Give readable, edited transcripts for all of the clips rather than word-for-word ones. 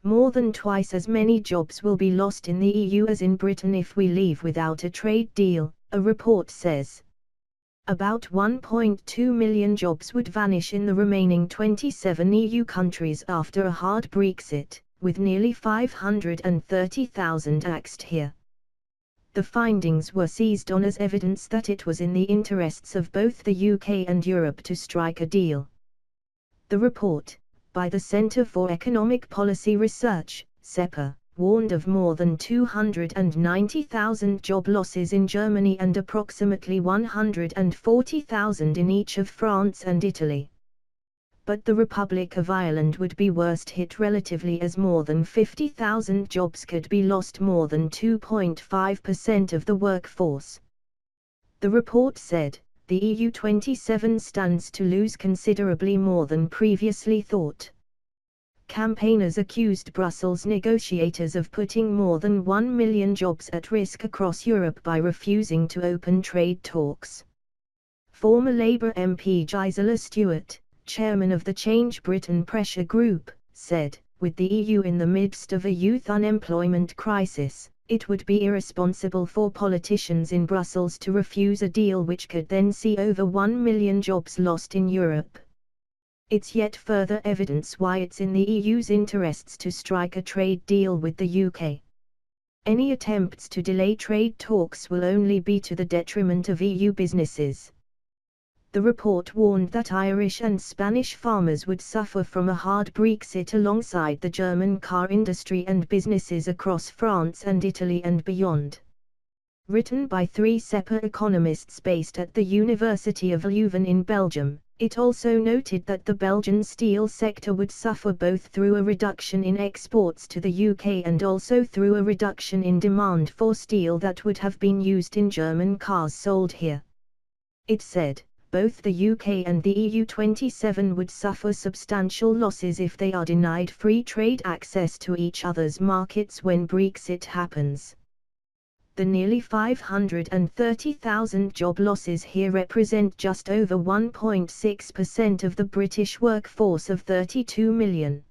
More than twice as many jobs will be lost in the EU as in Britain if we leave without a trade deal, a report says. About 1.2 million jobs would vanish in the remaining 27 EU countries after a hard Brexit, with nearly 530,000 axed here. The findings were seized on as evidence that it was in the interests of both the UK and Europe to strike a deal. The report, by the Centre for Economic Policy Research, CEPR, warned of more than 290,000 job losses in Germany and approximately 140,000 in each of France and Italy. But the Republic of Ireland would be worst hit relatively, as more than 50,000 jobs could be lost, more than 2.5% of the workforce. The report said, the EU 27 stands to lose considerably more than previously thought. Campaigners accused Brussels negotiators of putting more than 1 million jobs at risk across Europe by refusing to open trade talks. Former Labour MP Gisela Stewart, chairman of the Change Britain Pressure Group, said, with the EU in the midst of a youth unemployment crisis, it would be irresponsible for politicians in Brussels to refuse a deal which could then see over 1 million jobs lost in Europe. It's yet further evidence why it's in the EU's interests to strike a trade deal with the UK. Any attempts to delay trade talks will only be to the detriment of EU businesses. The report warned that Irish and Spanish farmers would suffer from a hard Brexit alongside the German car industry and businesses across France and Italy and beyond. Written by 3 CEPR economists based at the University of Leuven in Belgium, it also noted that the Belgian steel sector would suffer both through a reduction in exports to the UK and also through a reduction in demand for steel that would have been used in German cars sold here. It said, both the UK and the EU 27 would suffer substantial losses if they are denied free trade access to each other's markets when Brexit happens. The nearly 530,000 job losses here represent just over 1.6% of the British workforce of 32 million.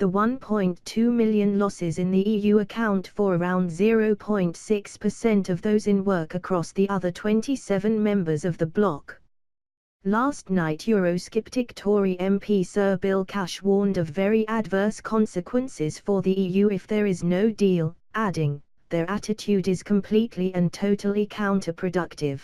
The 1.2 million losses in the EU account for around 0.6% of those in work across the other 27 members of the bloc. Last night Eurosceptic Tory MP Sir Bill Cash warned of very adverse consequences for the EU if there is no deal, adding, their attitude is completely and totally counterproductive.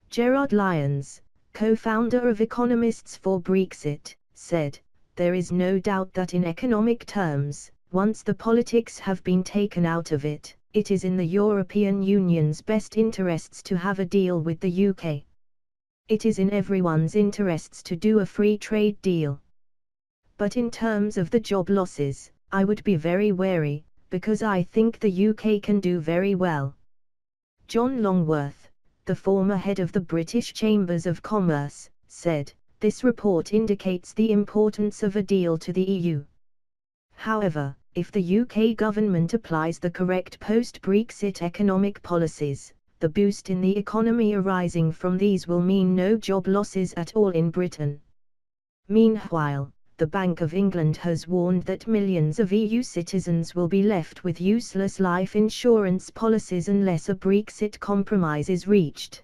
Gerard Lyons, co-founder of Economists for Brexit, said, there is no doubt that in economic terms, once the politics have been taken out of it, it is in the European Union's best interests to have a deal with the UK. It is in everyone's interests to do a free trade deal. But in terms of the job losses, I would be very wary, because I think the UK can do very well. John Longworth, the former head of the British Chambers of Commerce, said, this report indicates the importance of a deal to the EU. However, if the UK government applies the correct post-Brexit economic policies, the boost in the economy arising from these will mean no job losses at all in Britain. Meanwhile, the Bank of England has warned that millions of EU citizens will be left with useless life insurance policies unless a Brexit compromise is reached.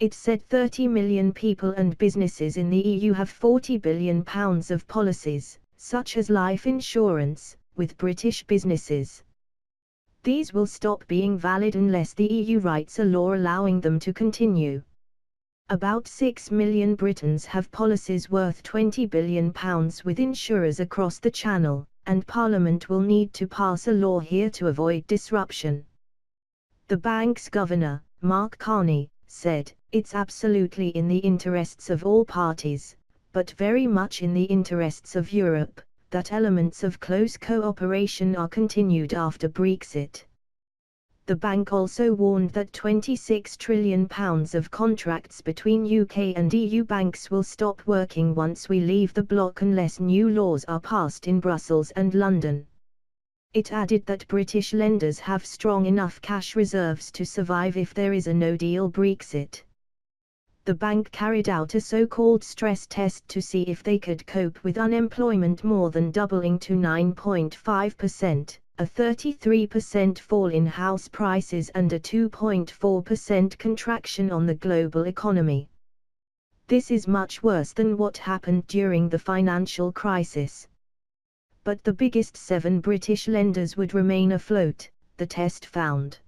It said 30 million people and businesses in the EU have £40 billion of policies, such as life insurance, with British businesses. These will stop being valid unless the EU writes a law allowing them to continue. About 6 million Britons have policies worth £20 billion with insurers across the Channel, and Parliament will need to pass a law here to avoid disruption. The bank's governor, Mark Carney, said, it's absolutely in the interests of all parties, but very much in the interests of Europe, that elements of close cooperation are continued after Brexit. The bank also warned that £26 trillion of contracts between UK and EU banks will stop working once we leave the bloc unless new laws are passed in Brussels and London. It added that British lenders have strong enough cash reserves to survive if there is a no-deal Brexit. The bank carried out a so-called stress test to see if they could cope with unemployment more than doubling to 9.5%, a 33% fall in house prices and a 2.4% contraction on the global economy. This is much worse than what happened during the financial crisis. But the biggest 7 British lenders would remain afloat, the test found.